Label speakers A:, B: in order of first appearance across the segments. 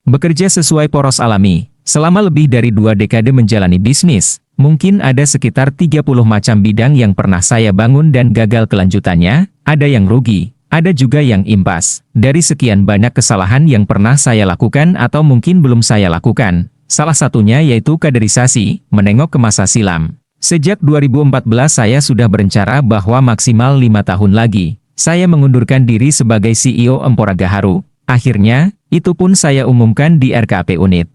A: Bekerja sesuai poros alami. Selama lebih dari 2 dekade menjalani bisnis, mungkin ada sekitar 30 macam bidang yang pernah saya bangun dan gagal kelanjutannya, ada yang rugi, ada juga yang impas. Dari sekian banyak kesalahan yang pernah saya lakukan atau mungkin belum saya lakukan, salah satunya yaitu kaderisasi, menengok ke masa silam. Sejak 2014 saya sudah berencana bahwa maksimal 5 tahun lagi, saya mengundurkan diri sebagai CEO Empora Gaharu. Akhirnya, itu pun saya umumkan di RKP Unit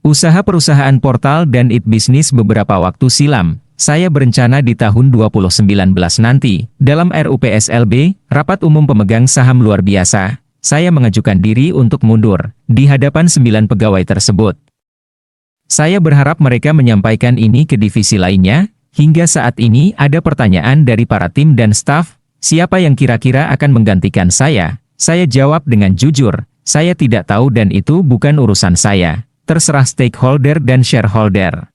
A: Usaha Perusahaan Portal dan IT Bisnis beberapa waktu silam. Saya berencana di tahun 2019 nanti, dalam RUPSLB, Rapat Umum Pemegang Saham Luar Biasa, saya mengajukan diri untuk mundur, di hadapan 9 pegawai tersebut. Saya berharap mereka menyampaikan ini ke divisi lainnya. Hingga saat ini ada pertanyaan dari para tim dan staf, siapa yang kira-kira akan menggantikan saya? Saya jawab dengan jujur, saya tidak tahu dan itu bukan urusan saya. Terserah stakeholder dan shareholder.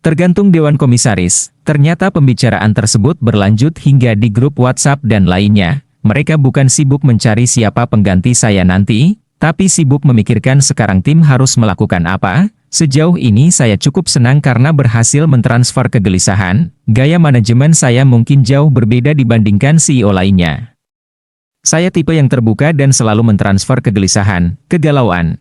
A: Tergantung Dewan Komisaris. Ternyata pembicaraan tersebut berlanjut hingga di grup WhatsApp dan lainnya. Mereka bukan sibuk mencari siapa pengganti saya nanti, tapi sibuk memikirkan sekarang tim harus melakukan apa. Sejauh ini saya cukup senang karena berhasil mentransfer kegelisahan. Gaya manajemen saya mungkin jauh berbeda dibandingkan CEO lainnya. Saya tipe yang terbuka dan selalu mentransfer kegelisahan, kegalauan,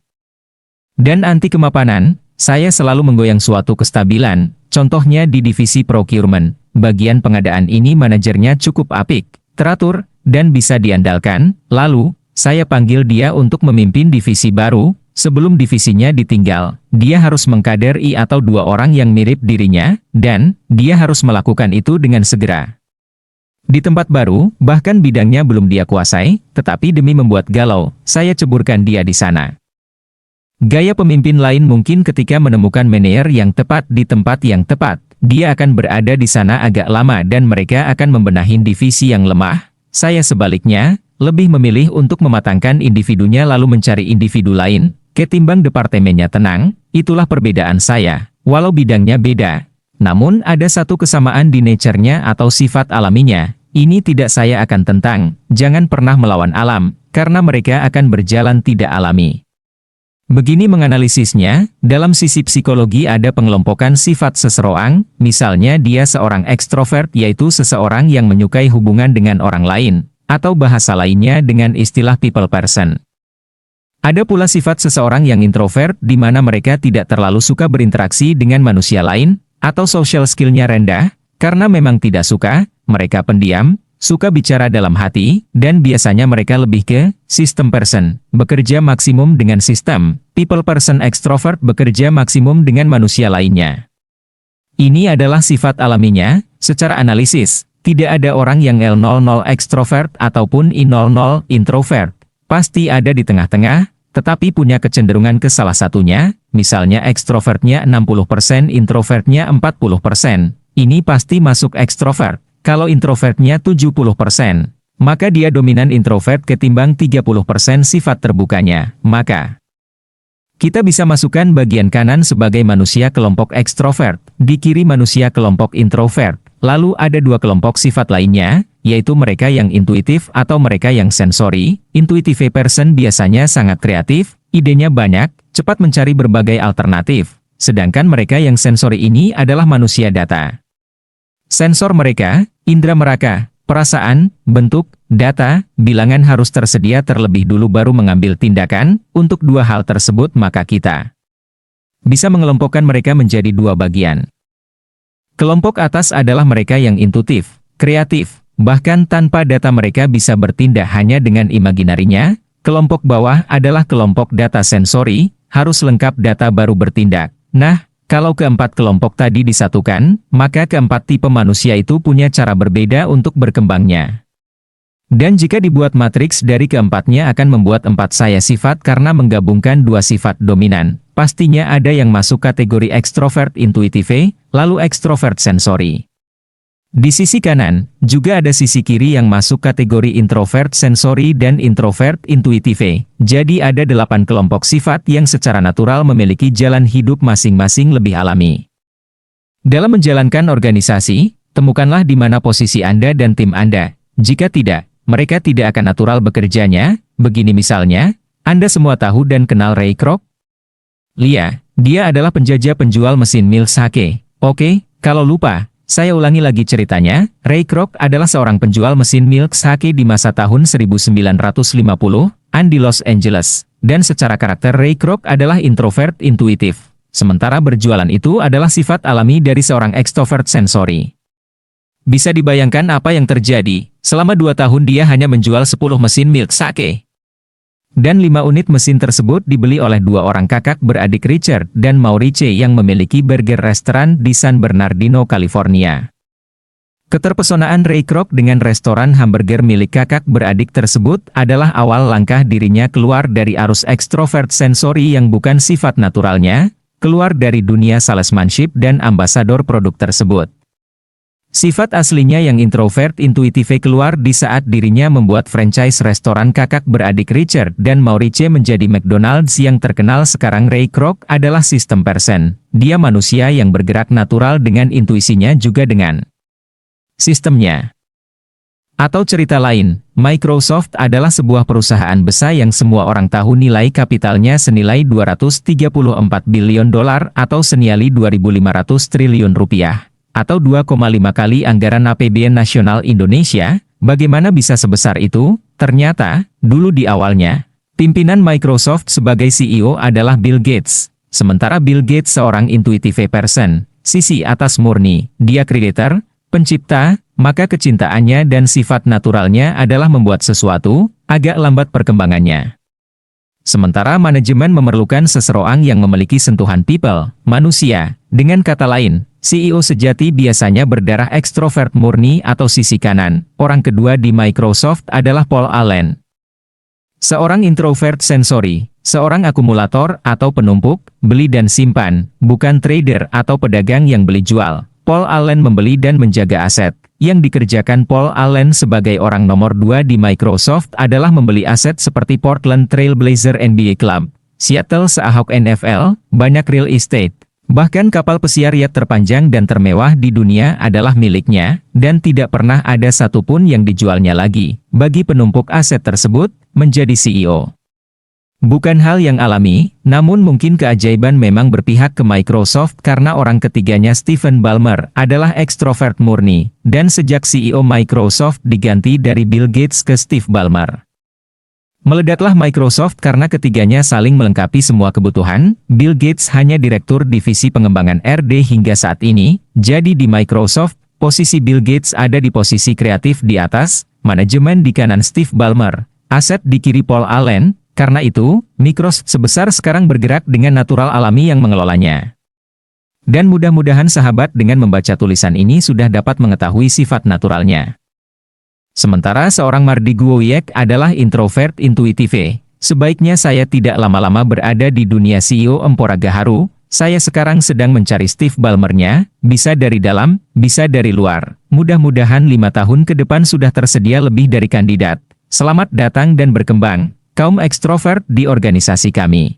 A: dan anti kemapanan. Saya selalu menggoyang suatu kestabilan. Contohnya di divisi procurement, bagian pengadaan ini manajernya cukup apik, teratur, dan bisa diandalkan. Lalu, saya panggil dia untuk memimpin divisi baru. Sebelum divisinya ditinggal, dia harus mengkader 1 atau 2 orang yang mirip dirinya, dan dia harus melakukan itu dengan segera. Di tempat baru, bahkan bidangnya belum dia kuasai, tetapi demi membuat galau, saya ceburkan dia di sana. Gaya pemimpin lain mungkin ketika menemukan manajer yang tepat di tempat yang tepat, dia akan berada di sana agak lama dan mereka akan membenahi divisi yang lemah. Saya sebaliknya, lebih memilih untuk mematangkan individunya lalu mencari individu lain, ketimbang departemennya tenang. Itulah perbedaan saya, walau bidangnya beda. Namun ada satu kesamaan di nature-nya atau sifat alaminya. Ini tidak saya akan tentang, jangan pernah melawan alam, karena mereka akan berjalan tidak alami. Begini menganalisisnya, dalam sisi psikologi ada pengelompokan sifat seseorang, misalnya dia seorang ekstrovert yaitu seseorang yang menyukai hubungan dengan orang lain, atau bahasa lainnya dengan istilah people person. Ada pula sifat seseorang yang introvert di mana mereka tidak terlalu suka berinteraksi dengan manusia lain, atau social skill-nya rendah, karena memang tidak suka, mereka pendiam, suka bicara dalam hati, dan biasanya mereka lebih ke system person, bekerja maksimum dengan sistem. People person extrovert bekerja maksimum dengan manusia lainnya. Ini adalah sifat alaminya. Secara analisis, tidak ada orang yang L00 extrovert ataupun I00 introvert. Pasti ada di tengah-tengah, tetapi punya kecenderungan ke salah satunya, misalnya ekstrovertnya 60%, introvertnya 40%. Ini pasti masuk ekstrovert. Kalau introvertnya 70%, maka dia dominan introvert ketimbang 30% sifat terbukanya. Maka, kita bisa masukkan bagian kanan sebagai manusia kelompok ekstrovert, di kiri manusia kelompok introvert. Lalu ada 2 kelompok sifat lainnya, yaitu mereka yang intuitif atau mereka yang sensori. Intuitive person biasanya sangat kreatif, idenya banyak, cepat mencari berbagai alternatif. Sedangkan mereka yang sensori ini adalah manusia data. Sensor mereka, indera mereka, perasaan, bentuk, data, bilangan harus tersedia terlebih dulu baru mengambil tindakan. Untuk 2 hal tersebut maka kita bisa mengelompokkan mereka menjadi 2 bagian. Kelompok atas adalah mereka yang intuitif, kreatif, bahkan tanpa data mereka bisa bertindak hanya dengan imaginarinya. Kelompok bawah adalah kelompok data sensori, harus lengkap data baru bertindak. Nah, kalau keempat kelompok tadi disatukan, maka keempat tipe manusia itu punya cara berbeda untuk berkembangnya. Dan jika dibuat matriks dari keempatnya akan membuat 4 saya sifat karena menggabungkan 2 sifat dominan. Pastinya ada yang masuk kategori ekstrovert intuitive, lalu ekstrovert sensori. Di sisi kanan, juga ada sisi kiri yang masuk kategori introvert sensori dan introvert intuitive. Jadi ada 8 kelompok sifat yang secara natural memiliki jalan hidup masing-masing lebih alami. Dalam menjalankan organisasi, temukanlah di mana posisi Anda dan tim Anda. Jika tidak, mereka tidak akan natural bekerjanya. Begini misalnya, Anda semua tahu dan kenal Ray Kroc? Lia, dia adalah penjajah penjual mesin milk sake. Oke, kalau lupa, saya ulangi lagi ceritanya. Ray Kroc adalah seorang penjual mesin milk sake di masa tahun 1950-an di Los Angeles. Dan secara karakter Ray Kroc adalah introvert intuitif. Sementara berjualan itu adalah sifat alami dari seorang extrovert sensori. Bisa dibayangkan apa yang terjadi. Selama 2 tahun dia hanya menjual 10 mesin milk sake. Dan 5 unit mesin tersebut dibeli oleh 2 orang kakak beradik Richard dan Maurice yang memiliki burger restoran di San Bernardino, California. Keterpesonaan Ray Kroc dengan restoran hamburger milik kakak beradik tersebut adalah awal langkah dirinya keluar dari arus ekstrovert sensori yang bukan sifat naturalnya, keluar dari dunia salesmanship dan ambasador produk tersebut. Sifat aslinya yang introvert intuitif keluar di saat dirinya membuat franchise restoran kakak beradik Richard dan Maurice menjadi McDonald's yang terkenal sekarang. Ray Kroc adalah sistem person. Dia manusia yang bergerak natural dengan intuisinya juga dengan sistemnya. Atau cerita lain, Microsoft adalah sebuah perusahaan besar yang semua orang tahu nilai kapitalnya senilai $234 billion atau senilai 2.500 triliun rupiah. Atau 2,5 kali anggaran APBN nasional Indonesia. Bagaimana bisa sebesar itu? Ternyata, dulu di awalnya, pimpinan Microsoft sebagai CEO adalah Bill Gates. Sementara Bill Gates seorang intuitive person, sisi atas murni, dia creator, pencipta, maka kecintaannya dan sifat naturalnya adalah membuat sesuatu, agak lambat perkembangannya. Sementara manajemen memerlukan seseorang yang memiliki sentuhan people, manusia. Dengan kata lain, CEO sejati biasanya berdarah ekstrovert murni atau sisi kanan. Orang kedua di Microsoft adalah Paul Allen. Seorang introvert sensori, seorang akumulator atau penumpuk, beli dan simpan, bukan trader atau pedagang yang beli jual. Paul Allen membeli dan menjaga aset. Yang dikerjakan Paul Allen sebagai orang nomor 2 di Microsoft adalah membeli aset seperti Portland Trail Blazer NBA Club, Seattle Seahawks NFL, banyak real estate. Bahkan kapal pesiar yacht terpanjang dan termewah di dunia adalah miliknya, dan tidak pernah ada satupun yang dijualnya lagi. Bagi penumpuk aset tersebut, menjadi CEO bukan hal yang alami, namun mungkin keajaiban memang berpihak ke Microsoft karena orang ketiganya Stephen Ballmer adalah ekstrovert murni, dan sejak CEO Microsoft diganti dari Bill Gates ke Steve Ballmer. Meledaklah Microsoft karena ketiganya saling melengkapi semua kebutuhan. Bill Gates hanya direktur divisi pengembangan R&D hingga saat ini, jadi di Microsoft, posisi Bill Gates ada di posisi kreatif di atas, manajemen di kanan Steve Ballmer, aset di kiri Paul Allen. Karena itu, Microsoft sebesar sekarang bergerak dengan natural alami yang mengelolanya. Dan mudah-mudahan sahabat dengan membaca tulisan ini sudah dapat mengetahui sifat naturalnya. Sementara seorang Mardi Guoyek adalah introvert intuitive. Sebaiknya saya tidak lama-lama berada di dunia CEO Empora Gaharu. Saya sekarang sedang mencari Steve Ballmer-nya, bisa dari dalam, bisa dari luar. Mudah-mudahan 5 tahun ke depan sudah tersedia lebih dari kandidat. Selamat datang dan berkembang. Kaum ekstrovert di organisasi kami.